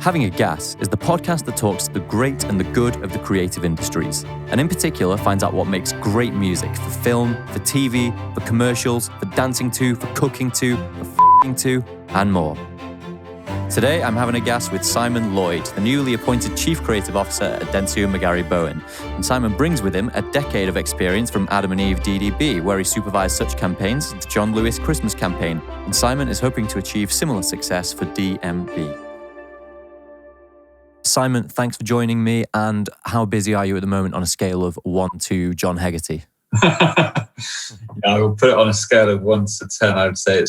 Having a Gas is the podcast that talks to the great and the good of the creative industries, and in particular finds out what makes great music for film, for TV, for commercials, for dancing to, for cooking to, for f***ing to, and more. Today, I'm having a gas with Simon Lloyd, the newly appointed Chief Creative Officer at dentsumcgarrybowen. And Simon brings with him a decade of experience from Adam and Eve DDB, where he supervised such campaigns as the John Lewis Christmas campaign. And Simon is hoping to achieve similar success for DMB. Simon, thanks for joining me. And how busy are you at the moment on a scale of 1 to John Hegarty? I will put it on a scale of 1 to 10. I would say it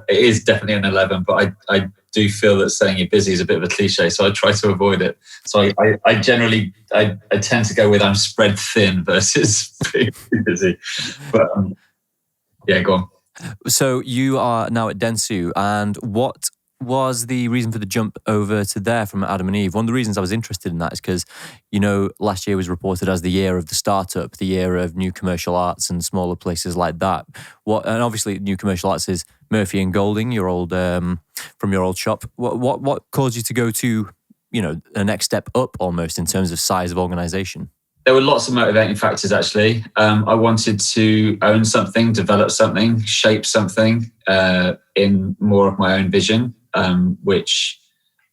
is definitely an 11, but I do feel that saying you're busy is a bit of a cliche, so I try to avoid it. So I generally tend to go with I'm spread thin versus being busy. But yeah, go on. So you are now at Dentsu, and what was the reason for the jump over to there from Adam and Eve? One of the reasons I was interested in that is because, you know, last year was reported as the year of the startup, the year of new commercial arts and smaller places like that. And obviously new commercial arts is Murphy and Golding, your old from your old shop. What caused you to go to, you know, a next step up almost in terms of size of organisation? There were lots of motivating factors, actually. I wanted to own something, develop something, shape something in more of my own vision. Which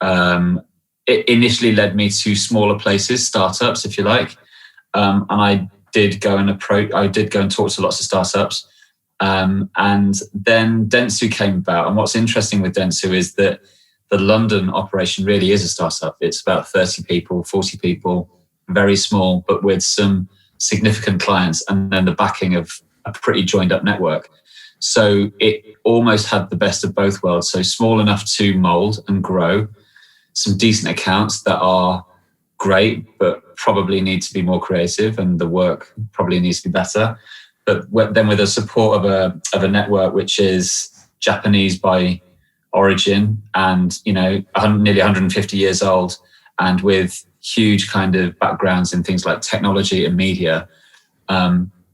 it initially led me to smaller places, startups, if you like. And I did go and talk to lots of startups. And then Dentsu came about. And what's interesting with Dentsu is that the London operation really is a startup. It's about 30 people, 40 people, very small, but with some significant clients, and then the backing of a pretty joined up network. So it almost had the best of both worlds. So small enough to mold and grow, some decent accounts that are great, but probably need to be more creative, and the work probably needs to be better. But then with the support of a network which is Japanese by origin, and nearly 150 years old, and with huge kind of backgrounds in things like technology and media.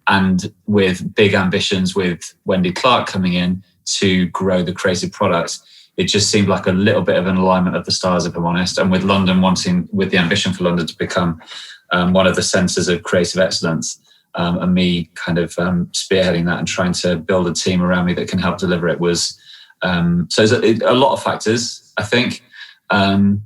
And with big ambitions with Wendy Clark coming in to grow the creative products, it just seemed like a little bit of an alignment of the stars, if I'm honest. And with London with the ambition for London to become one of the centres of creative excellence, and me kind of spearheading that and trying to build a team around me that can help deliver it was, so there's a lot of factors, I think. And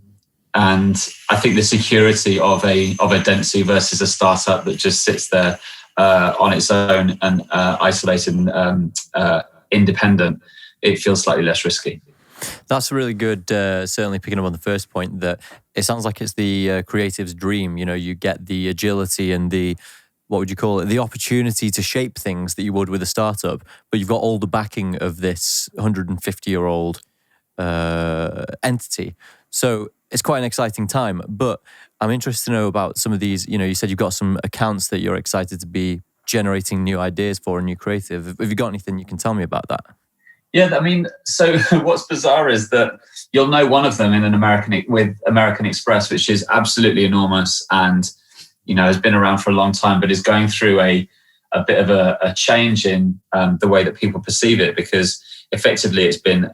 I think the security of a Dentsu versus a startup that just sits there on its own and isolated and independent, it feels slightly less risky. That's really good, certainly picking up on the first point, that it sounds like it's the creative's dream. You know, you get the agility and the, what would you call it, the opportunity to shape things that you would with a startup, but you've got all the backing of this 150-year-old entity. So it's quite an exciting time, but I'm interested to know about some of these. You know, you said you've got some accounts that you're excited to be generating new ideas for and new creative. Have you got anything you can tell me about that? Yeah, I mean, so what's bizarre is that you'll know one of them with American Express, which is absolutely enormous and, you know, has been around for a long time, but is going through a bit of a change in the way that people perceive it, because effectively it's been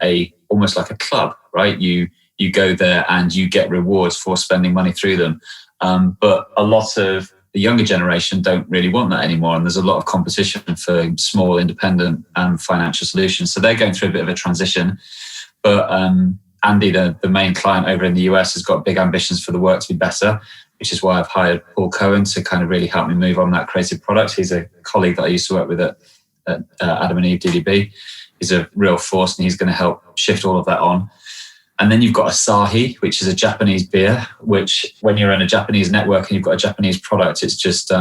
almost like a club, right? You go there and you get rewards for spending money through them. But a lot of the younger generation don't really want that anymore. And there's a lot of competition for small, independent financial solutions. So they're going through a bit of a transition. But Andy, the main client over in the US, has got big ambitions for the work to be better, which is why I've hired Paul Cohen to kind of really help me move on that creative product. He's a colleague that I used to work with at Adam and Eve DDB. He's a real force, and he's going to help shift all of that on. And then you've got Asahi, which is a Japanese beer, which when you're in a Japanese network and you've got a Japanese product, it's just,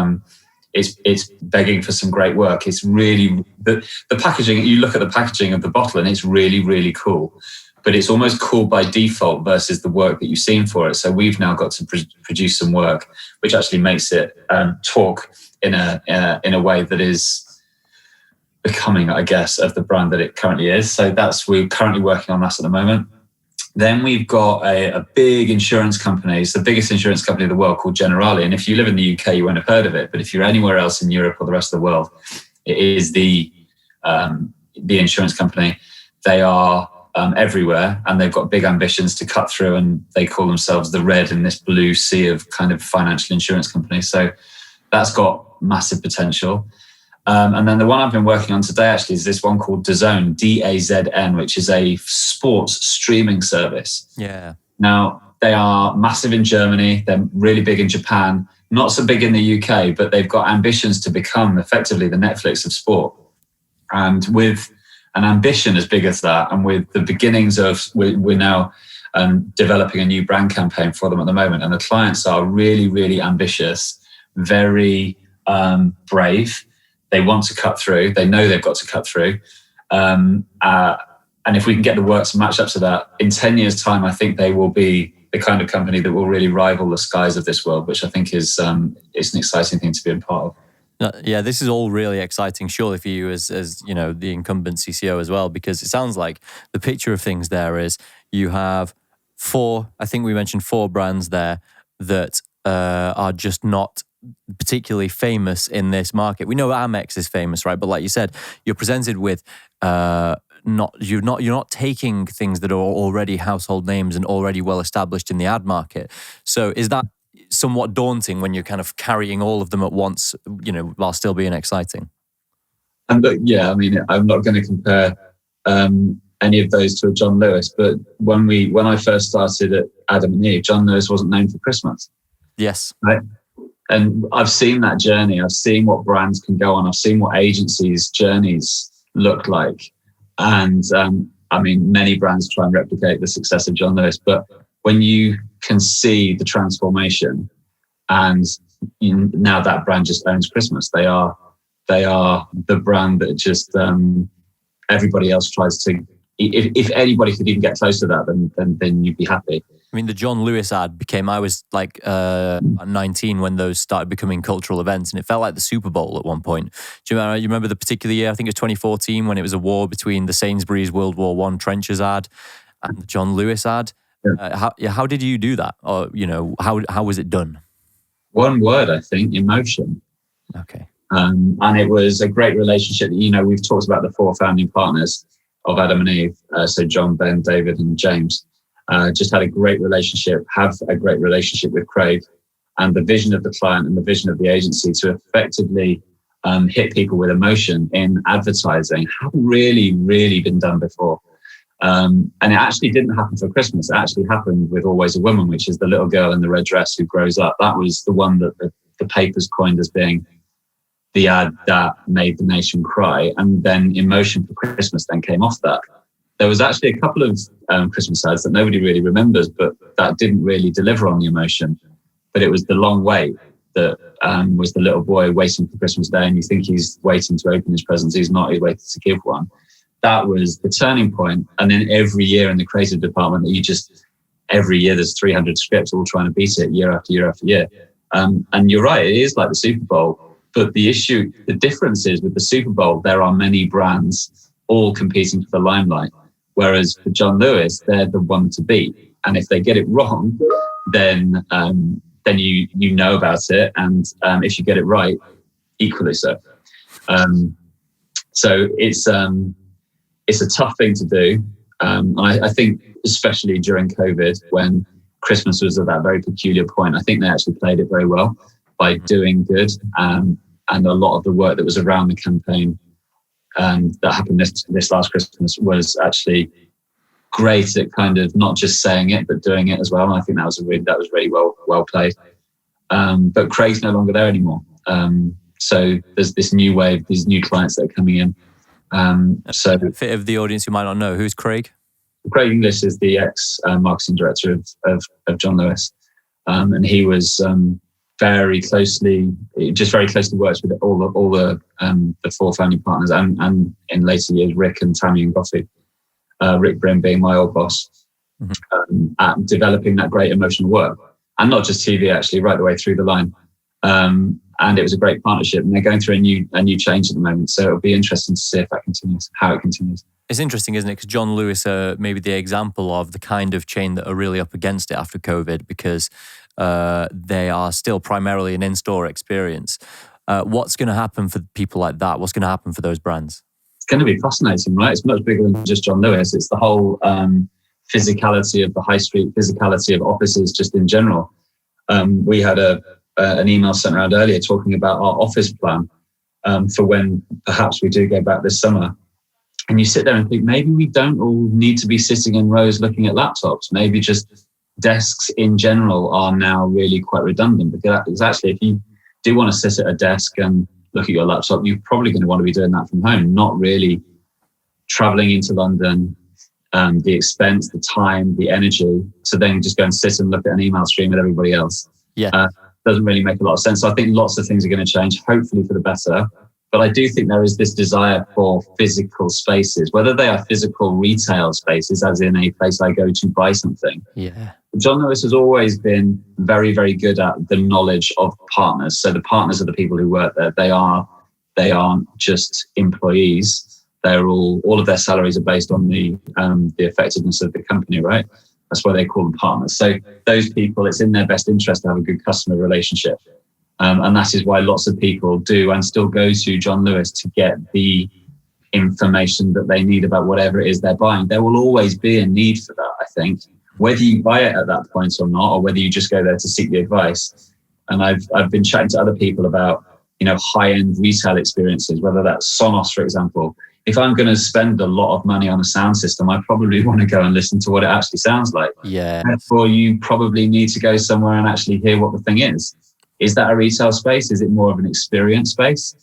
it's begging for some great work. It's really, the packaging, you look at the packaging of the bottle and it's really, really cool. But it's almost cool by default versus the work that you've seen for it. So we've now got to produce some work which actually makes it talk in a way that is becoming, I guess, of the brand that it currently is. So we're currently working on that at the moment. Then we've got a big insurance company. It's the biggest insurance company in the world, called Generali. And if you live in the UK, you won't have heard of it. But if you're anywhere else in Europe or the rest of the world, it is the insurance company. They are everywhere, and they've got big ambitions to cut through, and they call themselves the red in this blue sea of kind of financial insurance companies. So that's got massive potential. And then the one I've been working on today actually is this one called DAZN, DAZN, which is a sports streaming service. Yeah. Now, they are massive in Germany. They're really big in Japan, not so big in the UK, but they've got ambitions to become effectively the Netflix of sport. And with an ambition as big as that, and with the beginnings of, we're now developing a new brand campaign for them at the moment. And the clients are really, really ambitious, very brave. They want to cut through. They know they've got to cut through. And if we can get the work to match up to that, in 10 years' time, I think they will be the kind of company that will really rival the skies of this world, which I think is an exciting thing to be a part of. Yeah, this is all really exciting, surely for you as you know, the incumbent CCO as well, because it sounds like the picture of things there is you have I think we mentioned 4 brands there that are just not particularly famous in this market. We know Amex is famous, right? But like you said, you're presented with you're not taking things that are already household names and already well established in the ad market. So is that somewhat daunting when you're kind of carrying all of them at once, you know, while still being exciting? And yeah, I mean, I'm not going to compare any of those to a John Lewis, but when I first started at Adam and Eve, John Lewis wasn't known for Christmas. Yes. Right? And I've seen that journey. I've seen what brands can go on. I've seen what agencies' journeys look like. And I mean, many brands try and replicate the success of John Lewis, but when you can see the transformation, and now that brand just owns Christmas. They are the brand that just everybody else tries to. If anybody could even get close to that, then you'd be happy. I mean, the John Lewis ad I was like 19 when those started becoming cultural events, and it felt like the Super Bowl at one point. Do you remember the particular year? I think it was 2014 when it was a war between the Sainsbury's World War I trenches ad and the John Lewis ad. How did you do that? Or, you know, how was it done? One word, I think, emotion. Okay. And it was a great relationship. You know, we've talked about the 4 founding partners of Adam and Eve. So John, Ben, David, and James just had a great relationship, have a great relationship with Craig, and the vision of the client and the vision of the agency to effectively hit people with emotion in advertising hadn't really, really been done before. And it actually didn't happen for Christmas. It actually happened with Always a Woman, which is the little girl in the red dress who grows up. That was the one that the papers coined as being the ad that made the nation cry. And then Emotion for Christmas then came off that. There was actually a couple of Christmas ads that nobody really remembers, but that didn't really deliver on the emotion. But it was the long wait that was the little boy waiting for Christmas Day, and you think he's waiting to open his presents. He's not, he's waiting to give one. That was the turning point. And then every year in the creative department, every year there's 300 scripts all trying to beat it year after year after year. And you're right, it is like the Super Bowl. But the difference is with the Super Bowl, there are many brands all competing for the limelight. Whereas for John Lewis, they're the one to beat. And if they get it wrong, then you know about it. And if you get it right, equally so. So it's a tough thing to do. I think especially during COVID, when Christmas was at that very peculiar point, I think they actually played it very well by doing good. And a lot of the work that was around the campaign that happened this last Christmas was actually great at kind of not just saying it, but doing it as well. And I think that was really well played. But Craig's no longer there anymore. So there's this new wave, these new clients that are coming in. So fit of the audience who might not know, who's Craig? Craig English is the ex-marketing director of John Lewis. And he was very closely works with all the 4 founding partners and in later years, Rick and Tammy and Goffey. Rick Brim being my old boss, at developing that great emotional work. And not just TV, actually, right the way through the line. And it was a great partnership, and they're going through a new change at the moment. So it'll be interesting to see if that continues, how it continues. It's interesting, isn't it? Because John Lewis may be the example of the kind of chain that are really up against it after COVID, because they are still primarily an in-store experience. What's going to happen for people like that? What's going to happen for those brands? going to be fascinating, right? It's much bigger than just John Lewis. It's the whole physicality of the high street, physicality of offices just in general. We had an email sent around earlier talking about our office plan for when perhaps we do go back this summer. And you sit there and think, maybe we don't all need to be sitting in rows looking at laptops. Maybe just desks in general are now really quite redundant, because actually, if you do want to sit at a desk and look at your laptop, you're probably going to want to be doing that from home, not really traveling into London, the expense, the time, the energy, to then just go and sit and look at an email stream with everybody else. Yeah. Doesn't really make a lot of sense. So I think lots of things are going to change, hopefully for the better. But I do think there is this desire for physical spaces, whether they are physical retail spaces, as in a place I go to buy something. Yeah. John Lewis has always been very, very good at the knowledge of partners. So the partners are the people who work there. They aren't just employees. They're all of their salaries are based on the effectiveness of the company, right? That's why they call them partners. So those people, it's in their best interest to have a good customer relationship. And that is why lots of people do and still go to John Lewis to get the information that they need about whatever it is they're buying. There will always be a need for that, I think, whether you buy it at that point or not, or whether you just go there to seek the advice. And I've been chatting to other people about, high-end retail experiences, whether that's Sonos, for example. If I'm going to spend a lot of money on a sound system, I probably want to go and listen to what it actually sounds like. Yeah. Therefore, you probably need to go somewhere and actually hear what the thing is. Is that a retail space? Is it more of an experience space?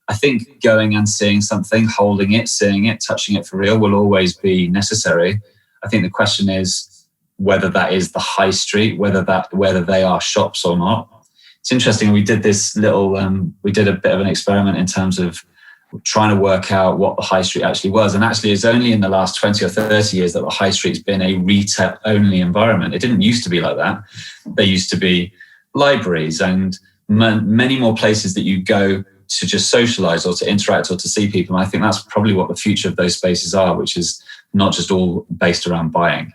I think going and seeing something, holding it, seeing it, touching it for real will always be necessary. I think the question is whether that is the high street, whether they are shops or not. It's interesting. We did this we did a bit of an experiment in terms of trying to work out what the high street actually was. And actually, it's only in the last 20 or 30 years that the high street's been a retail-only environment. It didn't used to be like that. There used to be libraries and many more places that you go to just socialize or to interact or to see people. And I think that's probably what the future of those spaces are, which is not just all based around buying.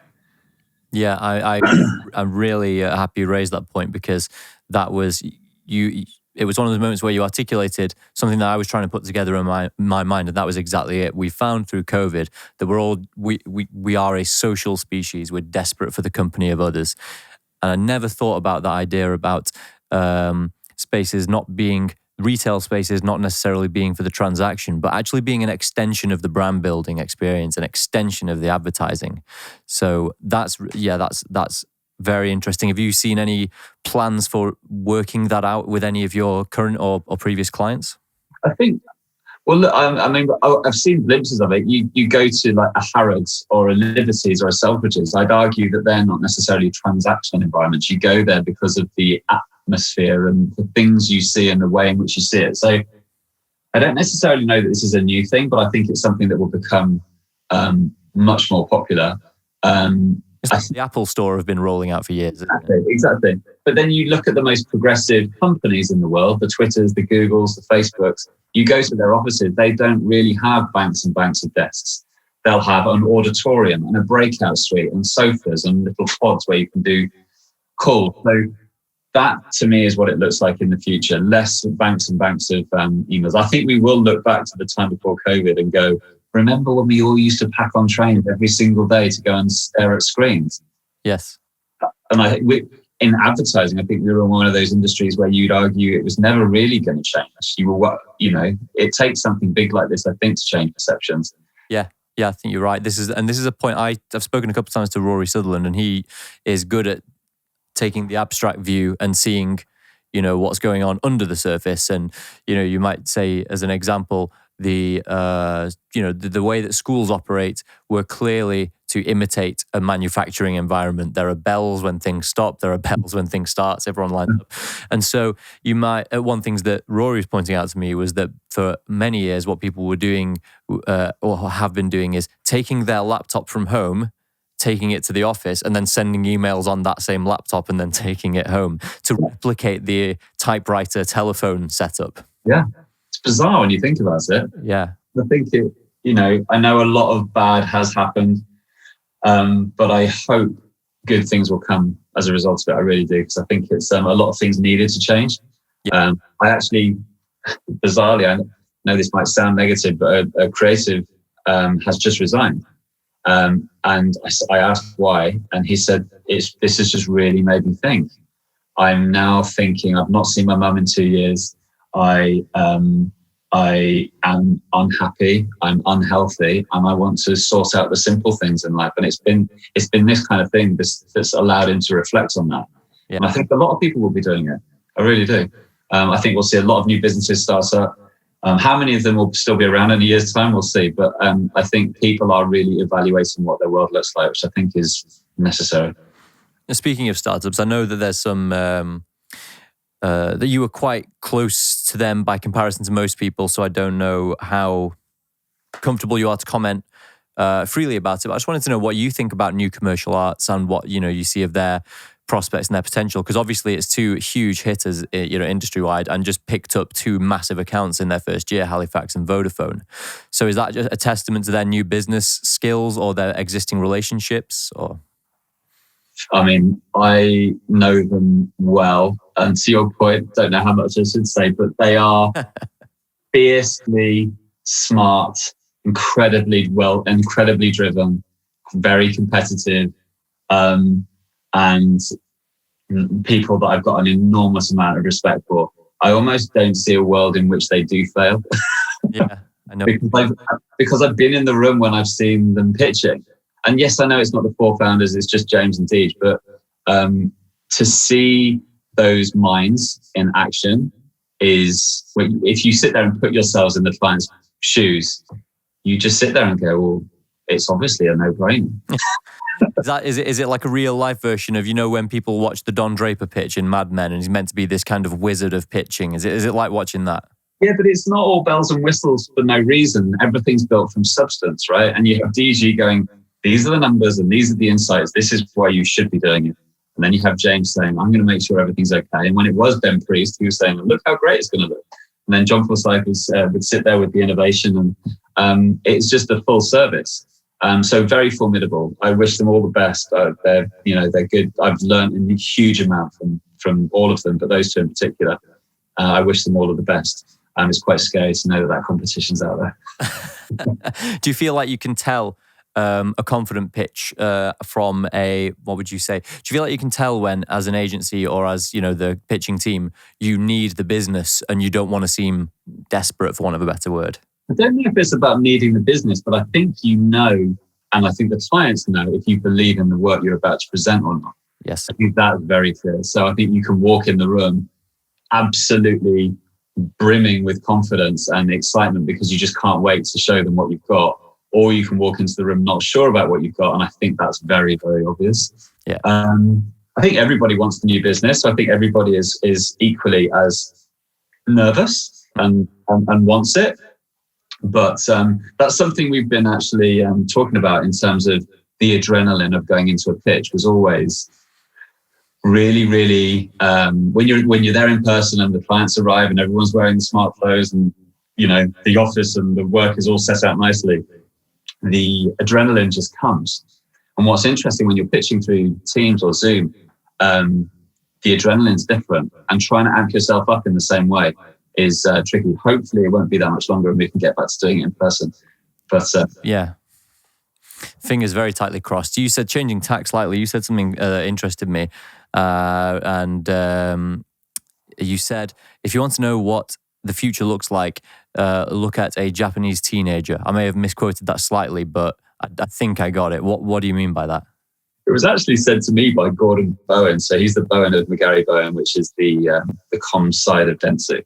Yeah, I'm really happy you raised that point, because that was it was one of the moments where you articulated something that I was trying to put together in my mind, and that was exactly it. We found through COVID that we are a social species. We're desperate for the company of others. And I never thought about that idea about spaces not being, retail spaces not necessarily being for the transaction, but actually being an extension of the brand building experience, an extension of the advertising. So that's very interesting. Have you seen any plans for working that out with any of your current or previous clients? I think, well, look, I've seen glimpses of it. You go to like a Harrods or a Liberties or a Selfridges. I'd argue that they're not necessarily transactional environments. You go there because of the atmosphere and the things you see and the way in which you see it. So I don't necessarily know that this is a new thing, but I think it's something that will become much more popular. The Apple Store have been rolling out for years. Exactly. But then you look at the most progressive companies in the world, the Twitters, the Googles, the Facebooks, you go to their offices, they don't really have banks and banks of desks. They'll have an auditorium and a breakout suite and sofas and little pods where you can do calls. So that to me is what it looks like in the future. Less banks and banks of emails. I think we will look back to the time before COVID and go, remember when we all used to pack on trains every single day to go and stare at screens? Yes. And I think in advertising, I think we were in one of those industries where you'd argue it was never really going to change. It takes something big like this, I think, to change perceptions. Yeah, I think you're right. This is a point I've spoken a couple of times to Rory Sutherland, and he is good at taking the abstract view and seeing, what's going on under the surface. And, you might say, as an example, the way that schools operate were clearly to imitate a manufacturing environment. There are bells when things stop. There are bells when things start. Everyone lines up. And so one thing that Rory was pointing out to me was that for many years, what people were doing or have been doing is taking their laptop from home, taking it to the office, and then sending emails on that same laptop and then taking it home to replicate the typewriter telephone setup. Yeah. It's bizarre when you think about it. Yeah. I think I know a lot of bad has happened, but I hope good things will come as a result of it. I really do, because I think it's a lot of things needed to change. Yeah. I actually, bizarrely, know this might sound negative, but a creative has just resigned. And I asked why, and he said, this has just really made me think. I'm now thinking, I've not seen my mum in 2 years. I am unhappy, I'm unhealthy, and I want to sort out the simple things in life. And it's been this kind of thing that's allowed him to reflect on that. Yeah. And I think a lot of people will be doing it. I really do. I think we'll see a lot of new businesses start up. How many of them will still be around in a year's time, we'll see. But I think people are really evaluating what their world looks like, which I think is necessary. Speaking of startups, I know that there's some that you were quite close to them by comparison to most people, so I don't know how comfortable you are to comment freely about it. But I just wanted to know what you think about new commercial arts and what you see of their prospects and their potential, because obviously it's two huge hitters, industry-wide, and just picked up two massive accounts in their first year, Halifax and Vodafone. So is that just a testament to their new business skills or their existing relationships? Or I mean, I know them well, and to your point, don't know how much I should say, but they are fiercely smart, incredibly driven, very competitive, and people that I've got an enormous amount of respect for. I almost don't see a world in which they do fail. Yeah, I know. because I've been in the room when I've seen them pitching. And yes, I know it's not the four founders, it's just James and Deej, but to see those minds in action is, if you sit there and put yourselves in the client's shoes, you just sit there and go, well, it's obviously a no-brainer. Is it like a real life version of, when people watch the Don Draper pitch in Mad Men and he's meant to be this kind of wizard of pitching? Is it like watching that? Yeah, but it's not all bells and whistles for no reason. Everything's built from substance, right? And you have DG going, these are the numbers and these are the insights. This is why you should be doing it. And then you have James saying, I'm going to make sure everything's okay. And when it was Ben Priest, he was saying, look how great it's going to look. And then John Forsyth would sit there with the innovation, and it's just a full service. So very formidable. I wish them all the best. They're good. I've learned a huge amount from all of them, but those two in particular, I wish them all of the best. It's quite scary to know that competition's out there. Do you feel like you can tell a confident pitch from what would you say? Do you feel like you can tell when, as an agency or as, the pitching team, you need the business and you don't want to seem desperate, for want of a better word? I don't know if it's about needing the business, but I think and I think the clients know if you believe in the work you're about to present or not. Yes. I think that's very clear. So I think you can walk in the room absolutely brimming with confidence and excitement because you just can't wait to show them what you've got. Or you can walk into the room not sure about what you've got. And I think that's very, very obvious. Yeah. I think everybody wants the new business. So I think everybody is equally as nervous and wants it. But that's something we've been actually talking about in terms of the adrenaline of going into a pitch was always really, really, when you're there in person and the clients arrive and everyone's wearing smart clothes and, the office and the work is all set out nicely, the adrenaline just comes. And what's interesting when you're pitching through Teams or Zoom, the adrenaline's different, and trying to amp yourself up in the same way is tricky. Hopefully it won't be that much longer and we can get back to doing it in person. But yeah, fingers very tightly crossed. You said changing tack slightly. You said something that interested me. And you said, if you want to know what the future looks like, look at a Japanese teenager. I may have misquoted that slightly, but I think I got it. What do you mean by that? It was actually said to me by Gordon Bowen. So he's the Bowen of McGarry-Bowen, which is the comms side of Dentsu.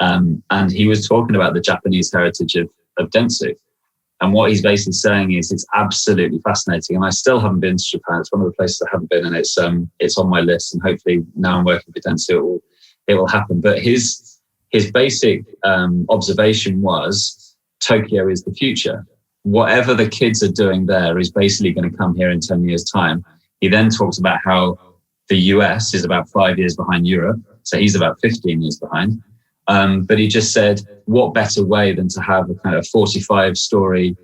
And he was talking about the Japanese heritage of Dentsu. And what he's basically saying is it's absolutely fascinating. And I still haven't been to Japan. It's one of the places I haven't been, and it's on my list. And hopefully now I'm working with Dentsu, it will happen. But his basic observation was Tokyo is the future. Whatever the kids are doing there is basically going to come here in 10 years' time. He then talks about how the US is about 5 years behind Europe. So he's about 15 years behind. But he just said, what better way than to have a kind of 45-story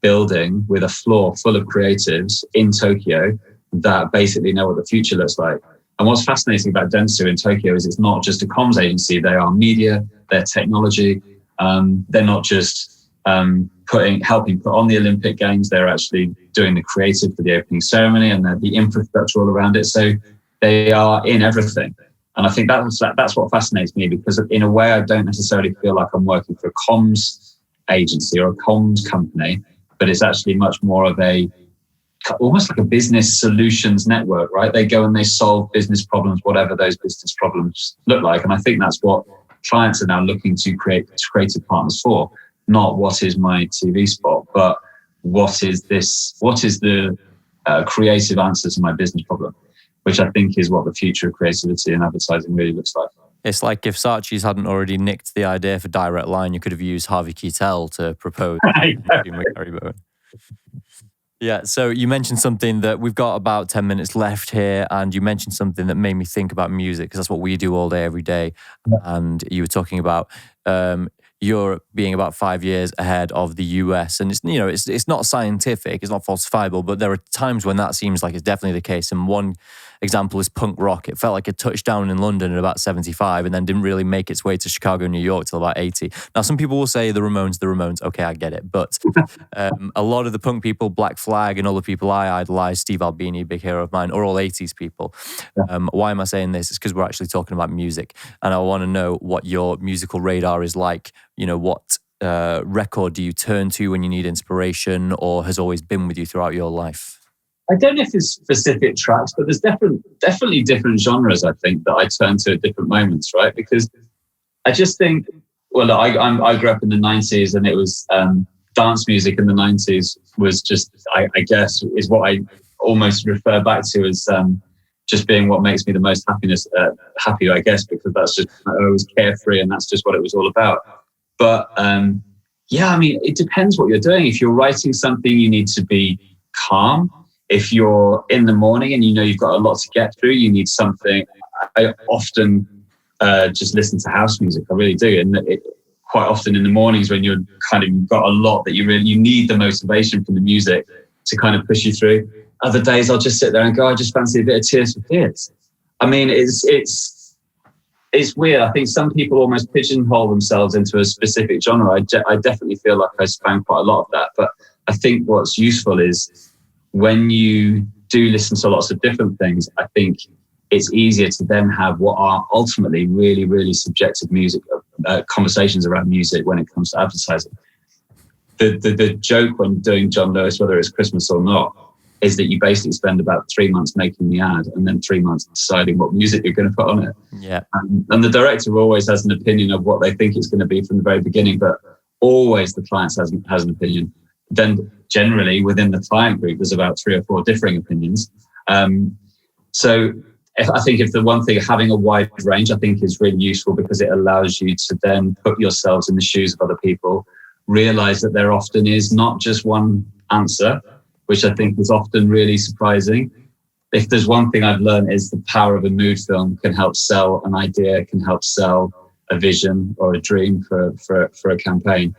building with a floor full of creatives in Tokyo that basically know what the future looks like. And what's fascinating about Dentsu in Tokyo is it's not just a comms agency. They are media, they're technology, They're not just helping put on the Olympic Games. They're actually doing the creative for the opening ceremony and the infrastructure all around it. So they are in everything. And I think that's what fascinates me, because in a way I don't necessarily feel like I'm working for a comms agency or a comms company, but it's actually much more of almost like a business solutions network, right? They go and they solve business problems, whatever those business problems look like. And I think that's what clients are now looking to creative partners for. Not what is my TV spot, but what is the creative answer to my business problem, which I think is what the future of creativity and advertising really looks like. It's like if Saatchi's hadn't already nicked the idea for Direct Line, you could have used Harvey Keitel to propose. Yeah, so you mentioned something that we've got about 10 minutes left here, and you mentioned something that made me think about music, because that's what we do all day, every day. Yeah. And you were talking about Europe being about 5 years ahead of the US. And it's not scientific, it's not falsifiable, but there are times when that seems like it's definitely the case. And one example is punk rock. It felt like it touched down in London at about 75 and then didn't really make its way to Chicago and New York till about 80. Now, some people will say the Ramones. Okay, I get it. But a lot of the punk people, Black Flag and all the people I idolize, Steve Albini, big hero of mine, are all 80s people. Why am I saying this? It's because we're actually talking about music. And I want to know what your musical radar is like. What record do you turn to when you need inspiration, or has always been with you throughout your life? I don't know if it's specific tracks, but there's definitely different genres, I think, that I turn to at different moments, right? Because I just think, well, I grew up in the 90s, and it was dance music in the 90s was just, I guess, is what I almost refer back to as just being what makes me the most happy, I guess, because that's just, I was carefree and that's just what it was all about. But it depends what you're doing. If you're writing something, you need to be calm. If you're in the morning and you've got a lot to get through, you need something. I often just listen to house music. I really do. And quite often in the mornings when you've got a lot that you need the motivation from the music to kind of push you through. Other days I'll just sit there and go, I just fancy a bit of Tears for Fears. I mean, it's weird. I think some people almost pigeonhole themselves into a specific genre. I definitely feel like I span quite a lot of that. But I think what's useful is when you do listen to lots of different things, I think it's easier to then have what are ultimately really, really subjective music conversations around music when it comes to advertising. The joke when doing John Lewis, whether it's Christmas or not, is that you basically spend about 3 months making the ad and then 3 months deciding what music you're going to put on it. Yeah. And the director always has an opinion of what they think it's going to be from the very beginning, but always the client has an opinion. Then generally within the client group, there's about 3 or 4 differing opinions. So I think if the one thing, having a wide range, I think is really useful because it allows you to then put yourselves in the shoes of other people, realize that there often is not just one answer, which I think is often really surprising. If there's one thing I've learned is the power of a mood film can help sell an idea, can help sell a vision or a dream for a campaign.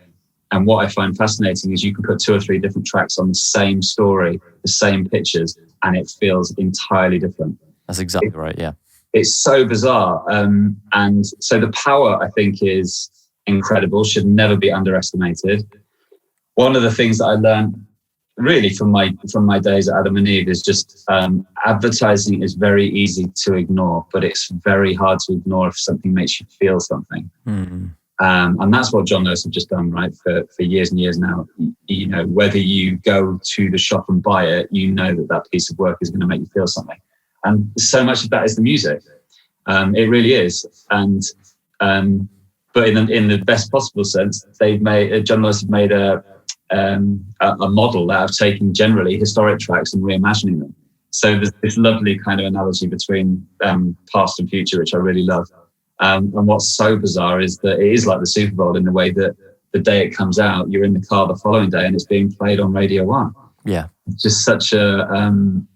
And what I find fascinating is you can put 2 or 3 different tracks on the same story, the same pictures, and it feels entirely different. That's exactly right, yeah. It's so bizarre. And so the power, I think, is incredible, should never be underestimated. One of the things that I learned really from my days at Adam and Eve is just advertising is very easy to ignore, but it's very hard to ignore if something makes you feel something. Mm-hmm. And that's what John Lewis have just done, right? For years and years now. Whether you go to the shop and buy it, that piece of work is going to make you feel something. And so much of that is the music. It really is. And but in the best possible sense, John Lewis have made a model that have taken generally historic tracks and reimagining them. So there's this lovely kind of analogy between past and future, which I really love. And what's so bizarre is that it is like the Super Bowl in the way that the day it comes out, you're in the car the following day and it's being played on Radio 1. Yeah. Just such the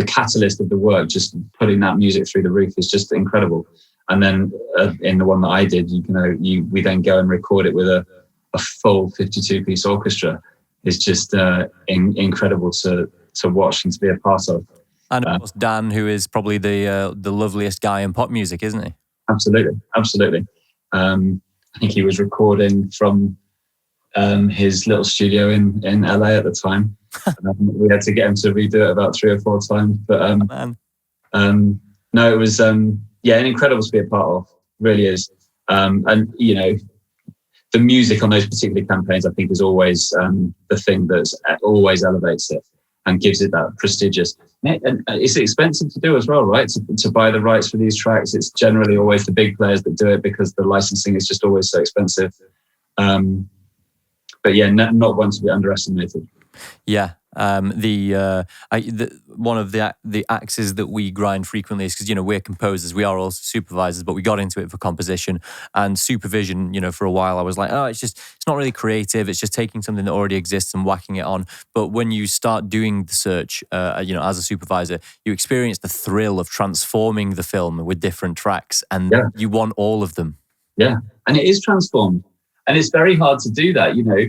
catalyst of the work, just putting that music through the roof is just incredible. And then in the one that I did, we then go and record it with a full 52-piece orchestra. It's just incredible to watch and to be a part of. And of course, Dan, who is probably the loveliest guy in pop music, isn't he? Absolutely. I think he was recording from his little studio in LA at the time. We had to get him to redo it about 3 or 4 times. But no, it was incredible to be a part of. Really is. And you know, the music on those particular campaigns, I think, is always the thing that always elevates it and gives it that prestigious. And it's expensive to do as well, right? To buy the rights for these tracks, it's generally always the big players that do it because the licensing is just always so expensive. But yeah, not one to be underestimated. Yeah. One of the axes that we grind frequently is because, you know, we're composers, we are also supervisors, but we got into it for composition and supervision. You know, for a while I was like, oh, it's not really creative. It's just taking something that already exists and whacking it on. But when you start doing the search, you know, as a supervisor, you experience the thrill of transforming the film with different tracks, and you want all of them. Yeah, and it is transformed, and it's very hard to do that. You know.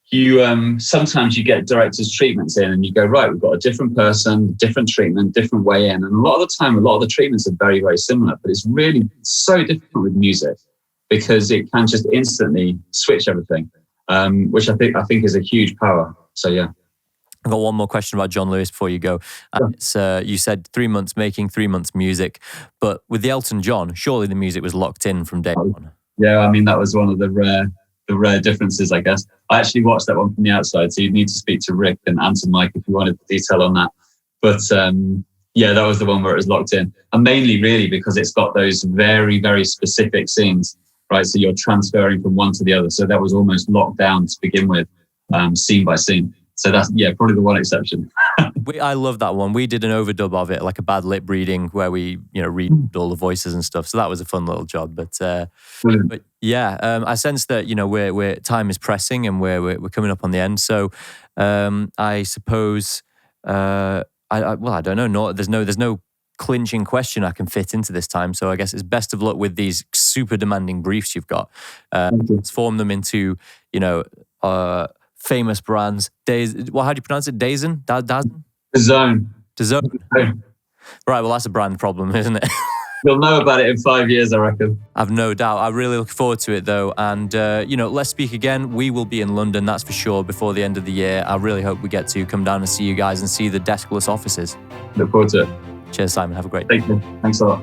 You sometimes you get directors' treatments in and you go, right, we've got a different person, different treatment, different way in. And a lot of the time, a lot of the treatments are very, very similar, but it's really so different with music because it can just instantly switch everything, which I think is a huge power. So, yeah. I've got one more question about John Lewis before you go. You said 3 months making, 3 months music, but with the Elton John, surely the music was locked in from day one. Yeah, I mean, that was one of the rare differences, I guess. I actually watched that one from the outside, so you'd need to speak to Rick and Mike if you wanted the detail on that. But that was the one where it was locked in. And mainly really because it's got those very, very specific scenes, right? So you're transferring from one to the other. So that was almost locked down to begin with, scene by scene. So that's, probably the one exception. I love that one. We did an overdub of it, like a bad lip reading where we, you know, read all the voices and stuff. So that was a fun little job. But I sense that, you know, we're time is pressing and we're coming up on the end. So I suppose I don't know. No, there's no clinching question I can fit into this time. So I guess it's best of luck with these super demanding briefs you've got. Transform them into, you know, famous brands. How do you pronounce it? DAZN? DAZN. DAZN. Right, well, that's a brand problem, isn't it? You'll know about it in 5 years, I reckon. I've no doubt. I really look forward to it, though. And, you know, let's speak again. We will be in London, that's for sure, before the end of the year. I really hope we get to come down and see you guys and see the deskless offices. Look forward to it. Cheers, Simon. Have a great day. Thank you. Thanks a lot.